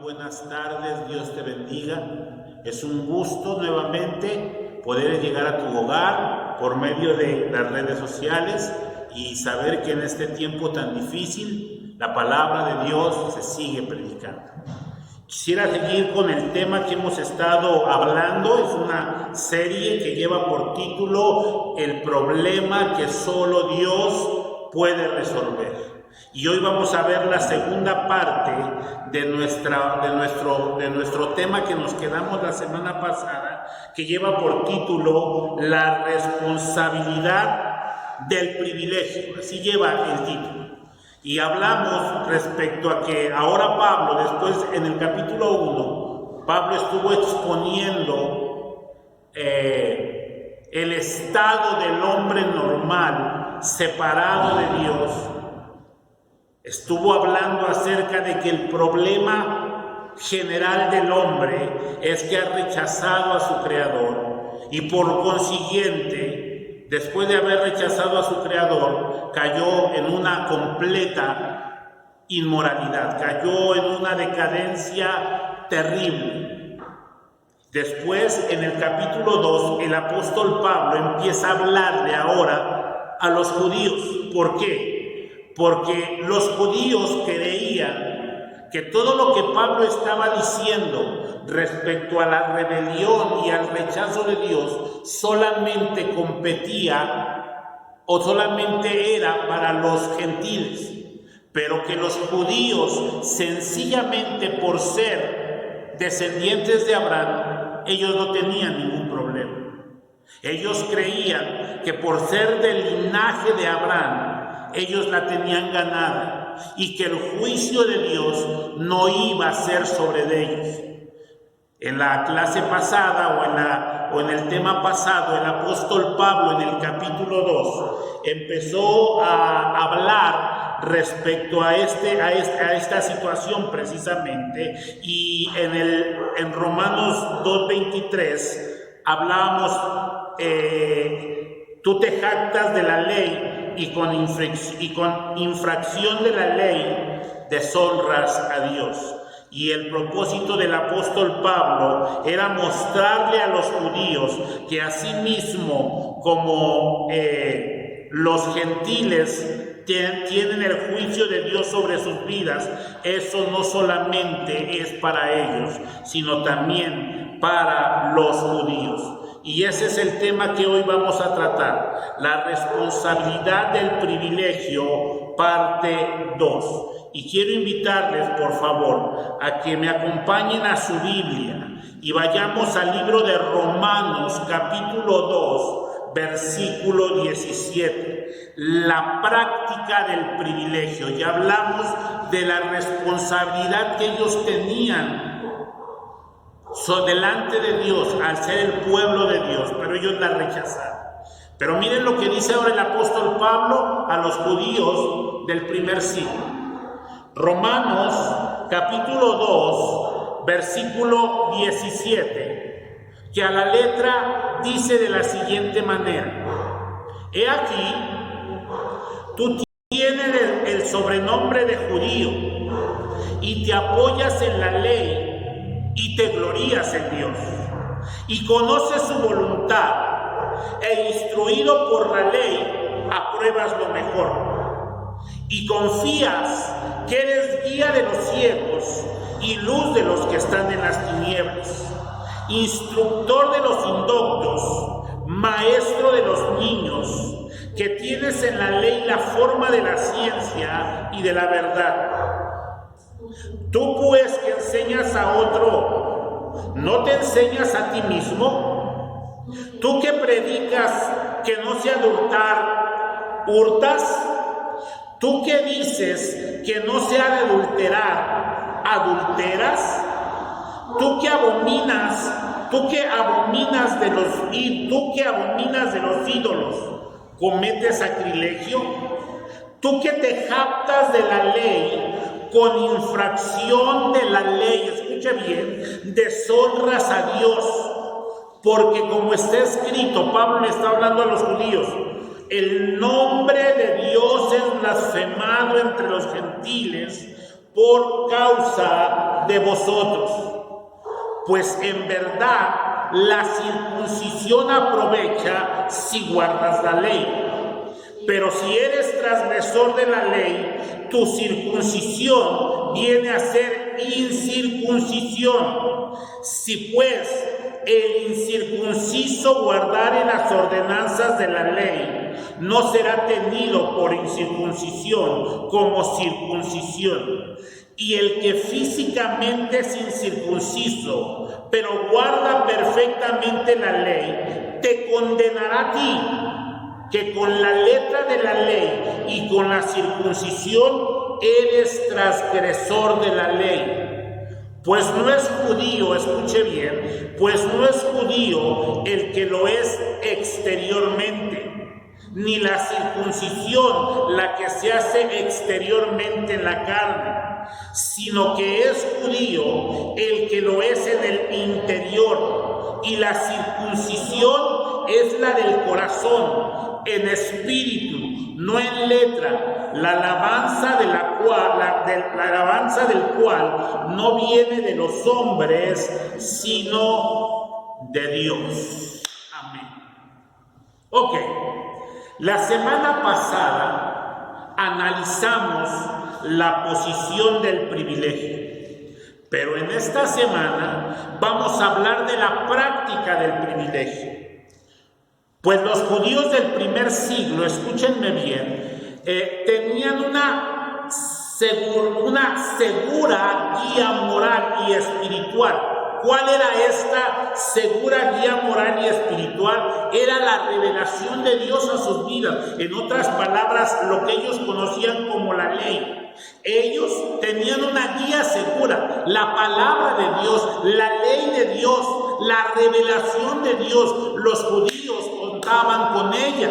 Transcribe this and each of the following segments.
buenas tardes, Dios te bendiga. Es un gusto nuevamente poder llegar a tu hogar por medio de las redes sociales y saber que en este tiempo tan difícil la palabra de Dios se sigue predicando. Quisiera seguir con el tema que hemos estado hablando. Es una serie que lleva por título El problema que solo Dios puede resolver. Y hoy vamos a ver la segunda parte de nuestro tema que nos quedamos la semana pasada, que lleva por título La responsabilidad del privilegio. Así lleva el título. Y hablamos respecto a que ahora Pablo, después en el capítulo 1, Pablo estuvo exponiendo el estado del hombre normal, separado de Dios. Estuvo hablando acerca de que el problema general del hombre es que ha rechazado a su Creador y por consiguiente, después de haber rechazado a su Creador, cayó en una completa inmoralidad, cayó en una decadencia terrible. Después, en el capítulo 2, el apóstol Pablo empieza a hablarle ahora a los judíos. ¿Por qué? Porque los judíos creían que todo lo que Pablo estaba diciendo respecto a la rebelión y al rechazo de Dios solamente competía o solamente era para los gentiles, pero que los judíos, sencillamente por ser descendientes de Abraham, ellos no tenían ningún problema. Ellos creían que por ser del linaje de Abraham, ellos la tenían ganada y que el juicio de Dios no iba a ser sobre ellos. En la clase pasada o en el tema pasado, el apóstol Pablo en el capítulo 2 empezó a hablar respecto a esta situación precisamente, y en Romanos 2:23 hablábamos, tú te jactas de la ley y con infracción de la ley deshonras a Dios. Y el propósito del apóstol Pablo era mostrarle a los judíos que asimismo como los gentiles tienen el juicio de Dios sobre sus vidas, eso no solamente es para ellos, sino también para los judíos. Y ese es el tema que hoy vamos a tratar, la responsabilidad del privilegio, parte 2. Y quiero invitarles, por favor, a que me acompañen a su Biblia y vayamos al libro de Romanos, capítulo 2, versículo 17. La práctica del privilegio. Ya hablamos de la responsabilidad que ellos tenían delante de Dios al ser el pueblo de Dios, pero ellos la rechazaron. Pero miren lo que dice ahora el apóstol Pablo a los judíos del primer siglo. Romanos capítulo 2, versículo 17, que a la letra dice de la siguiente manera: he aquí, tú tienes el sobrenombre de judío y te apoyas en la ley y te glorías en Dios, y conoces su voluntad, e instruido por la ley, apruebas lo mejor, y confías que eres guía de los ciegos y luz de los que están en las tinieblas, instructor de los indoctos, maestro de los niños, que tienes en la ley la forma de la ciencia y de la verdad. Tú pues que enseñas a otro, ¿no te enseñas a ti mismo? Tú que predicas que no se adulterar, ¿hurtas? Tú que dices que no se ha de adulterar, ¿adulteras? Tú que abominas de los ídolos, ¿cometes sacrilegio? Tú que te jactas de la ley, con infracción de la ley, escucha bien, deshonras a Dios, porque como está escrito, Pablo le está hablando a los judíos, el nombre de Dios es blasfemado entre los gentiles por causa de vosotros. Pues en verdad la circuncisión aprovecha si guardas la ley. Pero si eres transgresor de la ley, tu circuncisión viene a ser incircuncisión. Si pues el incircunciso guardare las ordenanzas de la ley, no será tenido por incircuncisión como circuncisión. Y el que físicamente es incircunciso, pero guarda perfectamente la ley, te condenará a ti, que con la letra de la ley y con la circuncisión eres transgresor de la ley. Pues no es judío, escuche bien, pues no es judío el que lo es exteriormente, ni la circuncisión la que se hace exteriormente en la carne, sino que es judío el que lo es en el interior, y la circuncisión es la del corazón, en espíritu, no en letra, la alabanza del cual no viene de los hombres, sino de Dios. Amén. Ok, la semana pasada analizamos la posición del privilegio, pero en esta semana vamos a hablar de la práctica del privilegio. Pues los judíos del primer siglo, escúchenme bien, tenían una segura guía moral y espiritual. ¿Cuál era esta segura guía moral y espiritual? Era la revelación de Dios a sus vidas. En otras palabras, lo que ellos conocían como la ley. Ellos tenían una guía segura, la palabra de Dios, la ley de Dios, la revelación de Dios. Los judíos contaban con ella,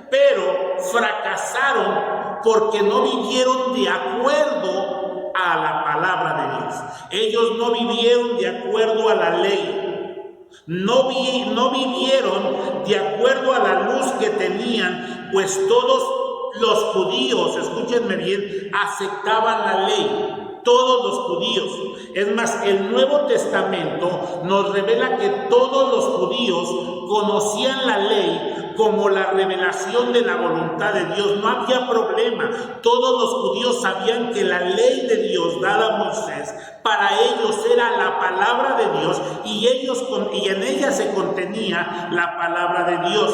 pero fracasaron porque no vivieron de acuerdo a la palabra de Dios. Ellos no vivieron de acuerdo a la ley, no vivieron de acuerdo a la luz que tenían, pues todos los judíos, escúchenme bien, aceptaban la ley. Todos los judíos. Es más, el Nuevo Testamento nos revela que todos los judíos conocían la ley como la revelación de la voluntad de Dios. No había problema. Todos los judíos sabían que la ley de Dios dada a Moisés para ellos era la palabra de Dios, y en ella se contenía la palabra de Dios.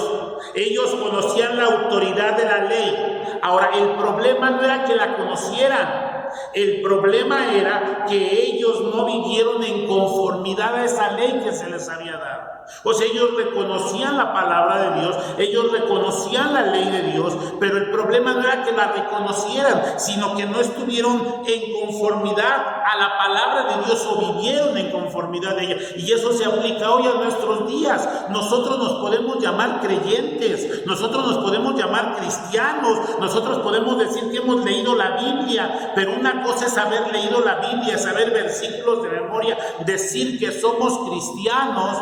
Ellos conocían la autoridad de la ley. Ahora, el problema no era que la conocieran. El problema era que ellos no vivieron en conformidad a esa ley que se les había dado. O sea, ellos reconocían la palabra de Dios, ellos reconocían la ley de Dios, pero el problema no era que la reconocieran, sino que no estuvieron en conformidad a la palabra de Dios o vivieron en conformidad de ella. Y eso se aplica hoy a nuestros días. Nosotros nos podemos llamar creyentes, nosotros nos podemos llamar cristianos, nosotros podemos decir que hemos leído la Biblia, pero una cosa es haber leído la Biblia, saber versículos de memoria, decir que somos cristianos.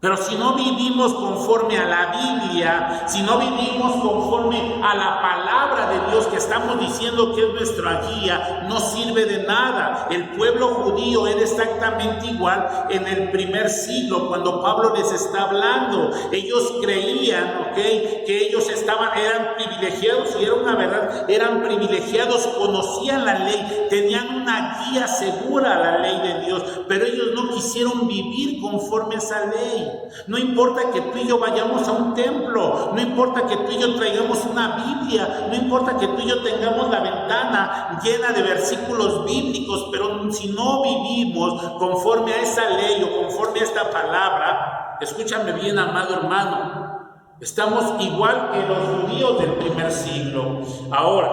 Pero si no vivimos conforme a la Biblia, si no vivimos conforme a la palabra de Dios que estamos diciendo que es nuestra guía, no sirve de nada. El pueblo judío era exactamente igual en el primer siglo, cuando Pablo les está hablando. Ellos creían, que ellos eran privilegiados, y era una verdad, eran privilegiados, conocían la ley, tenían una guía segura a la ley de Dios, pero ellos no quisieron vivir conforme a esa ley. No importa que tú y yo vayamos a un templo, no importa que tú y yo traigamos una Biblia, no importa que tú y yo tengamos la ventana llena de versículos bíblicos, pero si no vivimos conforme a esa ley o conforme a esta palabra, escúchame bien, amado hermano, estamos igual que los judíos del primer siglo. Ahora,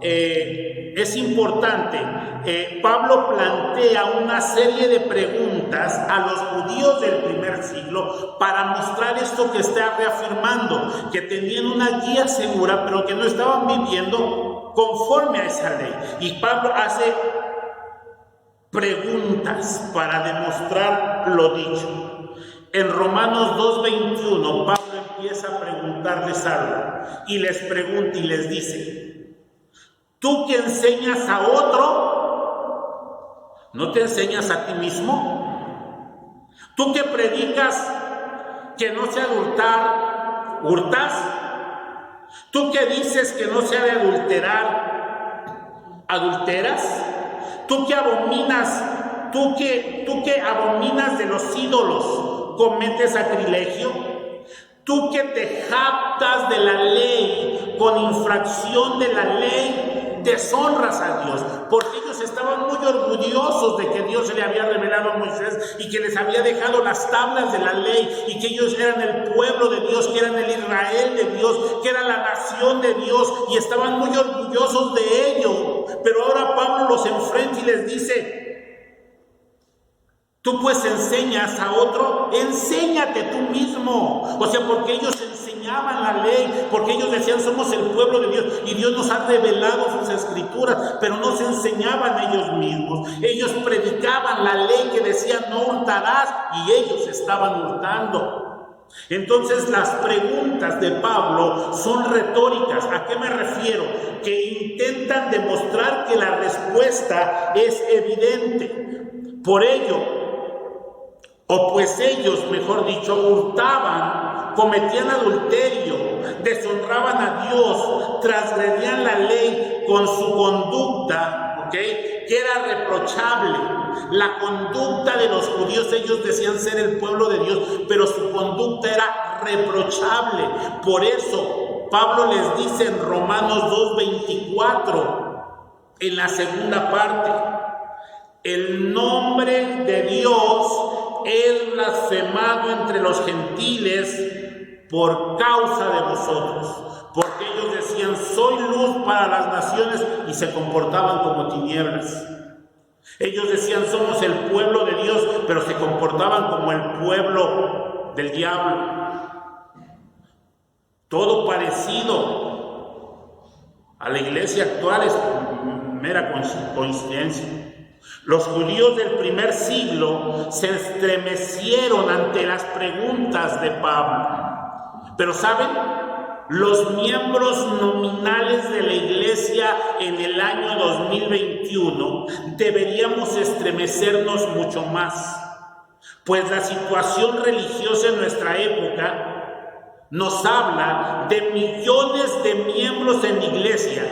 es importante, Pablo plantea una serie de preguntas a los judíos del primer siglo para mostrar esto que está reafirmando, que tenían una guía segura, pero que no estaban viviendo conforme a esa ley. Y Pablo hace preguntas para demostrar lo dicho. En Romanos 2:21, Pablo empieza a preguntarles algo, y les pregunta y les dice: ¿tú que enseñas a otro, ¿No te enseñas a ti mismo? Tú que predicas que no se adulterar, ¿hurtas? Tú que dices que no se ha de adulterar, ¿adulteras? Tú que abominas, tú que abominas de los ídolos, ¿cometes sacrilegio? Tú que te jactas de la ley, con infracción de la ley, deshonras a Dios, porque ellos estaban muy orgullosos de que Dios se le había revelado a Moisés y que les había dejado las tablas de la ley y que ellos eran el pueblo de Dios, que eran el Israel de Dios, que era la nación de Dios, y estaban muy orgullosos de ello. Pero ahora Pablo los enfrenta y les dice: tú pues enseñas a otro, enséñate tú mismo. O sea, porque ellos enseñaban la ley, porque ellos decían: somos el pueblo de Dios y Dios nos ha revelado sus escrituras, pero no se enseñaban ellos mismos. Ellos predicaban la ley que decía: no hurtarás, y ellos estaban hurtando. Entonces las preguntas de Pablo son retóricas. ¿A qué me refiero? Que intentan demostrar que la respuesta es evidente. Por ello, o pues ellos, mejor dicho, hurtaban, cometían adulterio, deshonraban a Dios, transgredían la ley con su conducta, ¿ok? Que era reprochable. La conducta de los judíos, ellos decían ser el pueblo de Dios, pero su conducta era reprochable. Por eso Pablo les dice en Romanos 2:24, en la segunda parte: el nombre de Dios es blasfemado entre los gentiles por causa de vosotros, porque ellos decían: soy luz para las naciones, y se comportaban como tinieblas. Ellos decían: somos el pueblo de Dios, pero se comportaban como el pueblo del diablo. Todo parecido a la iglesia actual es mera coincidencia. Los judíos del primer siglo se estremecieron ante las preguntas de Pablo. Pero ¿saben? Los miembros nominales de la iglesia en el año 2021 deberíamos estremecernos mucho más, pues la situación religiosa en nuestra época nos habla de millones de miembros en la iglesia,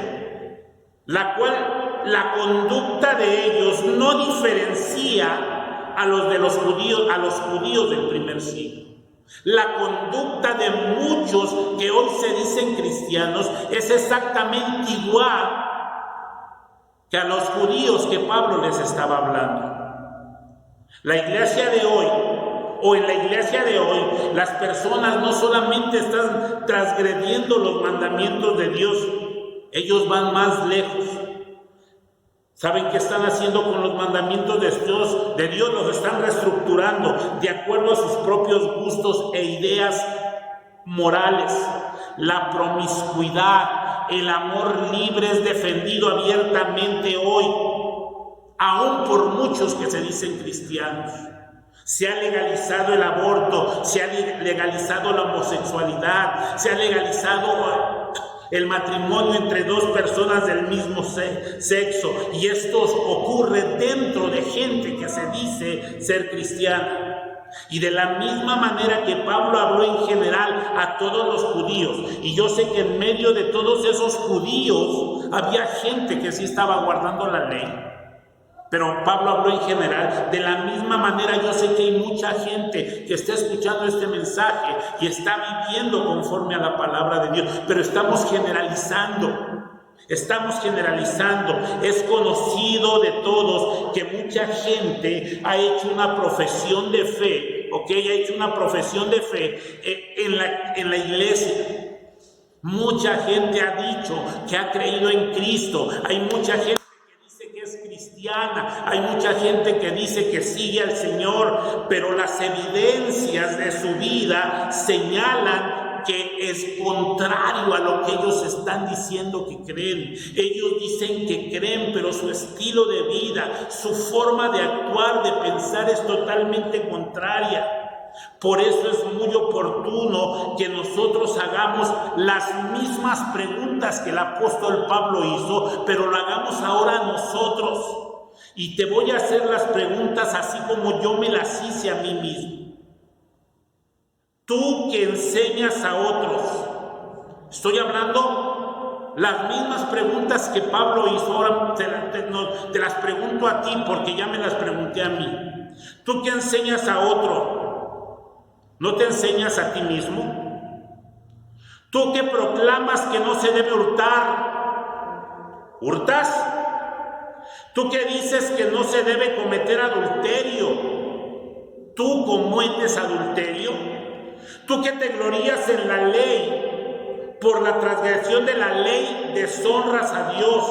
la cual la conducta de ellos no diferencia a los judíos del primer siglo. La conducta de muchos que hoy se dicen cristianos es exactamente igual que a los judíos que Pablo les estaba hablando. La iglesia de hoy, o en la iglesia de hoy, las personas no solamente están transgrediendo los mandamientos de Dios, ellos van más lejos. ¿Saben qué están haciendo con los mandamientos de Dios? Los están reestructurando de acuerdo a sus propios gustos e ideas morales. La promiscuidad, el amor libre es defendido abiertamente hoy, aún por muchos que se dicen cristianos. Se ha legalizado el aborto, se ha legalizado la homosexualidad, se ha legalizado el matrimonio entre dos personas del mismo sexo, y esto ocurre dentro de gente que se dice ser cristiana. Y de la misma manera que Pablo habló en general a todos los judíos, y yo sé que en medio de todos esos judíos había gente que sí estaba guardando la ley, pero Pablo habló en general. De la misma manera yo sé que hay mucha gente que está escuchando este mensaje y está viviendo conforme a la palabra de Dios, pero estamos generalizando. Es conocido de todos que mucha gente ha hecho una profesión de fe, en la iglesia. Mucha gente ha dicho que ha creído en Cristo. Hay mucha gente que es cristiana, hay mucha gente que dice que sigue al Señor, pero las evidencias de su vida señalan que es contrario a lo que ellos están diciendo que creen. Ellos dicen que creen, pero su estilo de vida, su forma de actuar, de pensar es totalmente contraria. Por eso es muy oportuno que nosotros hagamos las mismas preguntas que el apóstol Pablo hizo, pero lo hagamos ahora nosotros. y te voy a hacer las preguntas así como yo me las hice a mí mismo. Tú que enseñas a otros, estoy hablando las mismas preguntas que Pablo hizo, ahora te las pregunto a ti porque ya me las pregunté a mí. Tú que enseñas a otro, ¿no te enseñas a ti mismo? Tú que proclamas que no se debe hurtar, ¿hurtas? Tú que dices que no se debe cometer adulterio, ¿tú cometes adulterio? Tú que te glorías en la ley, por la transgresión de la ley deshonras a Dios.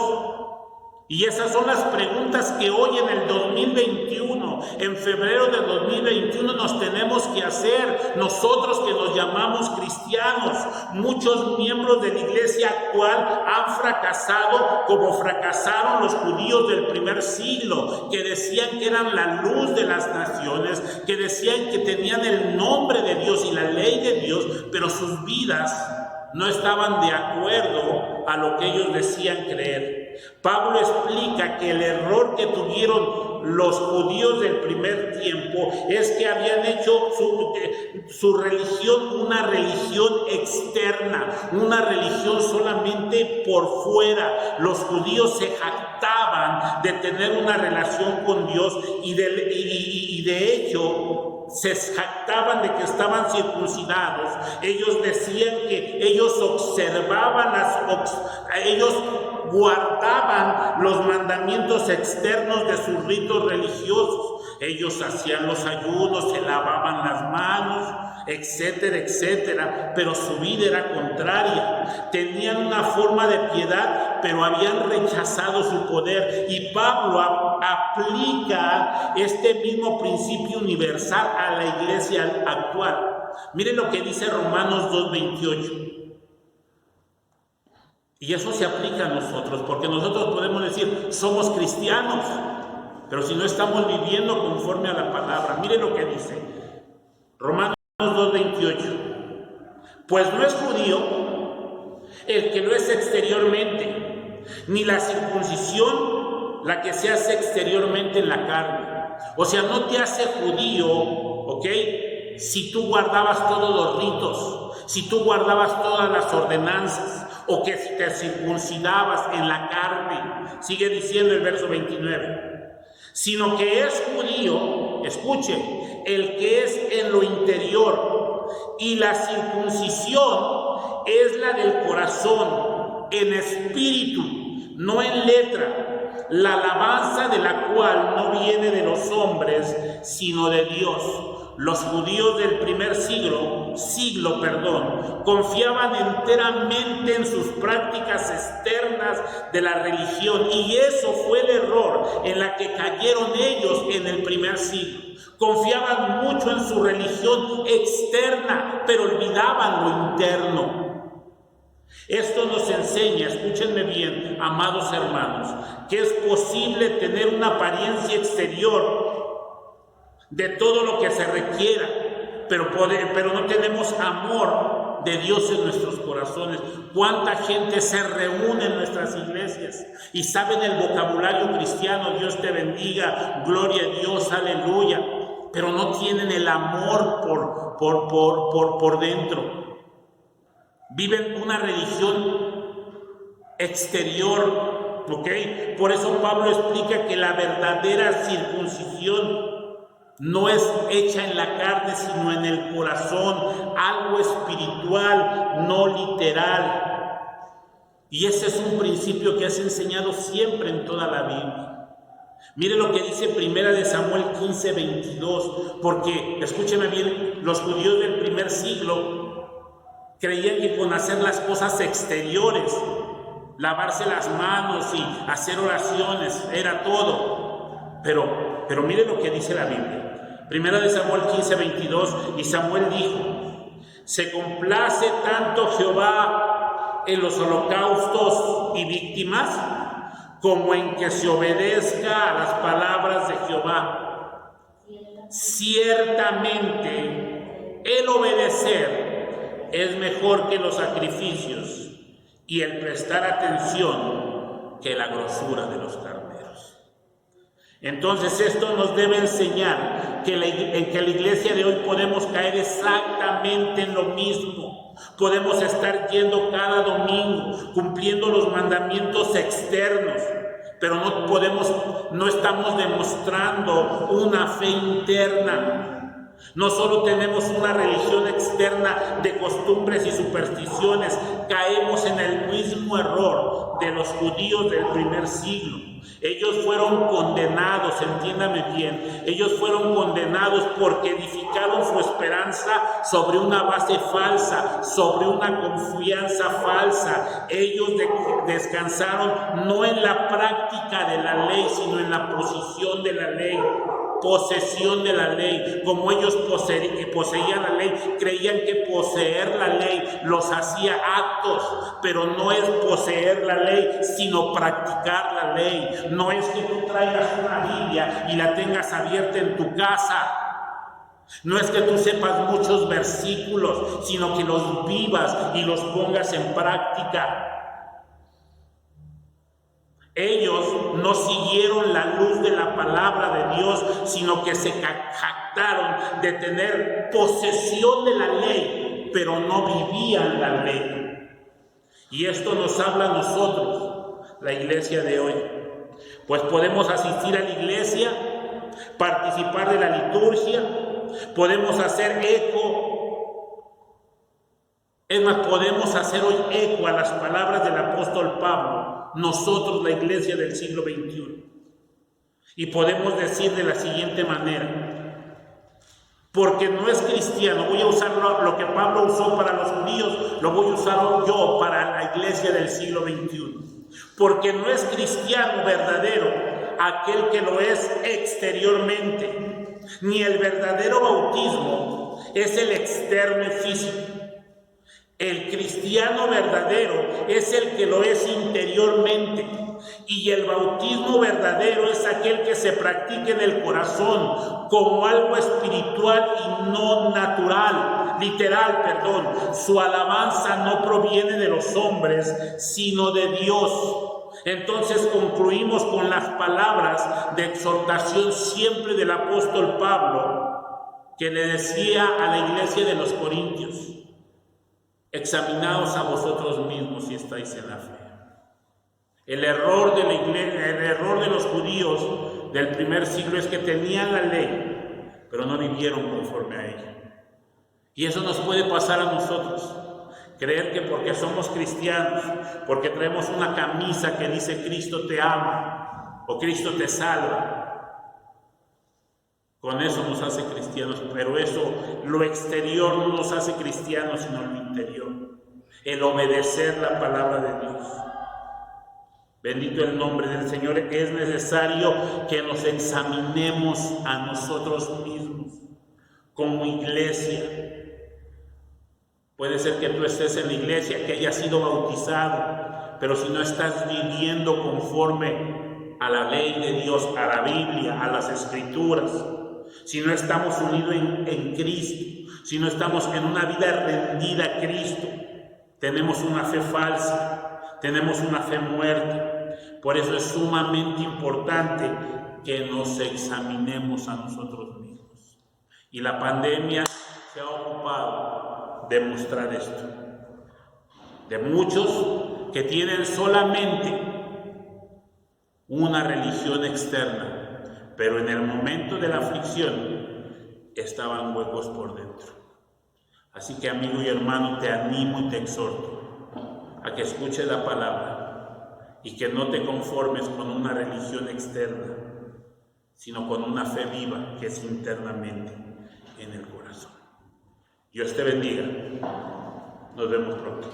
Y esas son las preguntas que hoy en el 2021, en febrero del 2021 nos tenemos que hacer, nosotros que nos llamamos cristianos. Muchos miembros de la iglesia actual han fracasado como fracasaron los judíos del primer siglo, que decían que eran la luz de las naciones, que decían que tenían el nombre de Dios y la ley de Dios, pero sus vidas no estaban de acuerdo a lo que ellos decían creer. Pablo explica que el error que tuvieron los judíos del primer tiempo es que habían hecho su religión una religión externa, una religión solamente por fuera. Los judíos se jactaban de tener una relación con Dios y de hecho se jactaban de que estaban circuncidados. Ellos decían que ellos observaban ellos guardaban los mandamientos externos de sus ritos religiosos. Ellos hacían los ayunos, se lavaban las manos, etcétera, etcétera, pero su vida era contraria. Tenían una forma de piedad, pero habían rechazado su poder. Y Pablo aplica este mismo principio universal a la iglesia actual. Miren lo que dice Romanos 2:28. Y eso se aplica a nosotros, porque nosotros podemos decir, somos cristianos, pero si no estamos viviendo conforme a la palabra. Miren lo que dice Romanos 2:28. Pues no es judío el que lo es exteriormente, ni la circuncisión la que se hace exteriormente en la carne. O sea, no te hace judío, ¿ok? Si tú guardabas todos los ritos, si tú guardabas todas las ordenanzas, o que te circuncidabas en la carne. Sigue diciendo el verso 29. Sino que es judío, escuchen, el que es en lo interior, y la circuncisión es la del corazón, en espíritu, no en letra, la alabanza de la cual no viene de los hombres, sino de Dios. Los judíos del primer siglo, confiaban enteramente en sus prácticas externas de la religión, y eso fue el error en la que cayeron ellos en el primer siglo. Confiaban mucho en su religión externa, pero olvidaban lo interno. Esto nos enseña, escúchenme bien, amados hermanos, que es posible tener una apariencia exterior de todo lo que se requiera, pero no tenemos amor de Dios en nuestros corazones. ¿Cuánta gente se reúne en nuestras iglesias y saben el vocabulario cristiano? Dios te bendiga, gloria a Dios, aleluya, pero no tienen el amor por dentro. Viven una religión exterior, ¿ok? Por eso Pablo explica que la verdadera circuncisión no es hecha en la carne, sino en el corazón, algo espiritual, no literal. Y ese es un principio que es enseñado siempre en toda la Biblia. Mire lo que dice 1 Samuel 15:22, porque, escúcheme bien, los judíos del primer siglo creían que con hacer las cosas exteriores, lavarse las manos y hacer oraciones, era todo. Pero mire lo que dice la Biblia. 1 Samuel 15:22, y Samuel dijo: se complace tanto Jehová en los holocaustos y víctimas, como en que se obedezca a las palabras de Jehová. Ciertamente, el obedecer es mejor que los sacrificios, y el prestar atención que la grosura de los carneros. Entonces esto nos debe enseñar que en la iglesia de hoy podemos caer exactamente en lo mismo. Podemos estar yendo cada domingo, cumpliendo los mandamientos externos, pero no estamos demostrando una fe interna. No solo tenemos una religión externa de costumbres y supersticiones, caemos en el mismo error de los judíos del primer siglo. Ellos fueron condenados, entiéndame bien, ellos fueron condenados porque edificaron su esperanza sobre una base falsa, sobre una confianza falsa. Ellos descansaron no en la práctica de la ley, sino en la posesión de la ley. Posesión de la ley. Como ellos poseían la ley, creían que poseer la ley los hacía aptos, pero no es poseer la ley, sino practicar la ley. No es que tú traigas una Biblia y la tengas abierta en tu casa. No es que tú sepas muchos versículos, sino que los vivas y los pongas en práctica. Ellos no siguieron la luz de la palabra de Dios, sino que se jactaron de tener posesión de la ley, pero no vivían la ley. Y esto nos habla a nosotros, la iglesia de hoy. Pues podemos asistir a la iglesia, participar de la liturgia, podemos hacer eco. Es más, podemos hacer hoy eco a las palabras del apóstol Pablo. Nosotros, la iglesia del siglo XXI. Y podemos decir de la siguiente manera: porque no es cristiano, voy a usar lo que Pablo usó para los judíos, lo voy a usar yo para la iglesia del siglo XXI. Porque no es cristiano verdadero aquel que lo es exteriormente, ni el verdadero bautismo es el externo físico. El cristiano verdadero es el que lo es interiormente, y el bautismo verdadero es aquel que se practica en el corazón como algo espiritual y no literal. Su alabanza no proviene de los hombres, sino de Dios. Entonces concluimos con las palabras de exhortación siempre del apóstol Pablo, que le decía a la iglesia de los Corintios: examinaos a vosotros mismos si estáis en la fe. El error de la iglesia, el error de los judíos del primer siglo es que tenían la ley, pero no vivieron conforme a ella. Y eso nos puede pasar a nosotros. Creer que porque somos cristianos, porque traemos una camisa que dice Cristo te ama o Cristo te salva, con eso nos hace cristianos. Pero eso, lo exterior no nos hace cristianos, sino lo interior. El obedecer la palabra de Dios. Bendito el nombre del Señor. Es necesario que nos examinemos a nosotros mismos como iglesia. Puede ser que tú estés en la iglesia, que hayas sido bautizado, pero si no estás viviendo conforme a la ley de Dios, a la Biblia, a las Escrituras, si no estamos unidos en Cristo, si no estamos en una vida rendida a Cristo, tenemos una fe falsa, tenemos una fe muerta. Por eso es sumamente importante que nos examinemos a nosotros mismos. Y la pandemia se ha ocupado de mostrar esto. De muchos que tienen solamente una religión externa, pero en el momento de la aflicción estaban huecos por dentro. Así que, amigo y hermano, te animo y te exhorto a que escuches la palabra y que no te conformes con una religión externa, sino con una fe viva que es internamente en el corazón. Dios te bendiga. Nos vemos pronto.